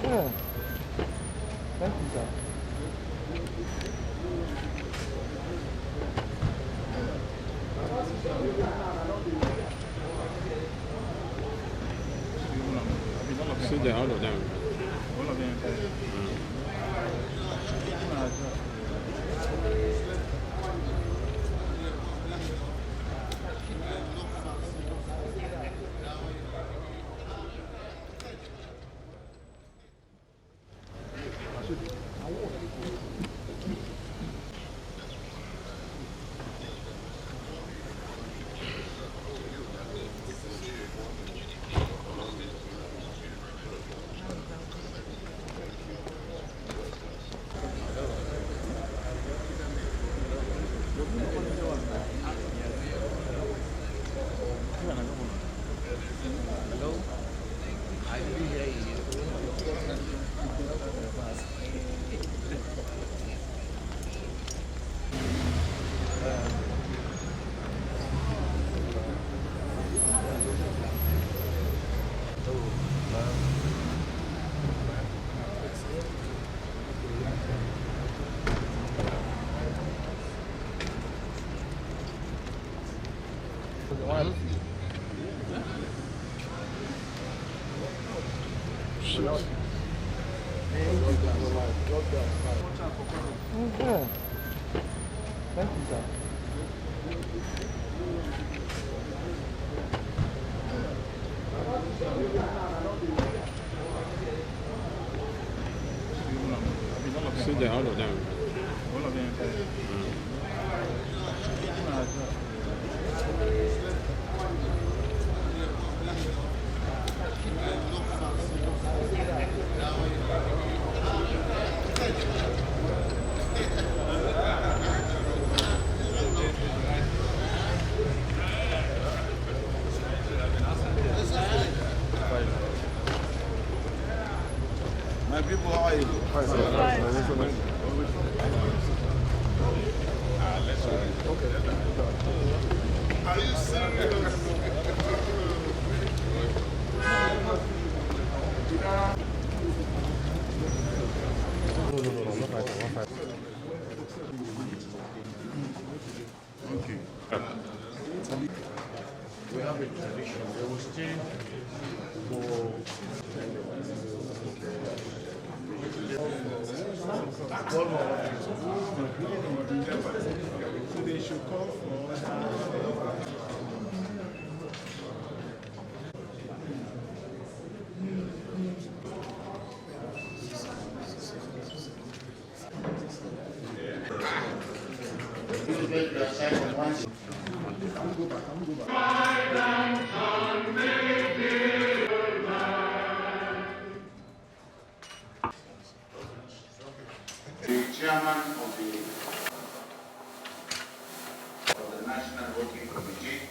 Yeah. Thank you, sir. Sit there, all of them. Yeah. Thank you, sir. Sit there, all of them. My people, how are you? Are you serious? Okay. We have a tradition. There was change for so they should call for the chairman of the National Working Committee,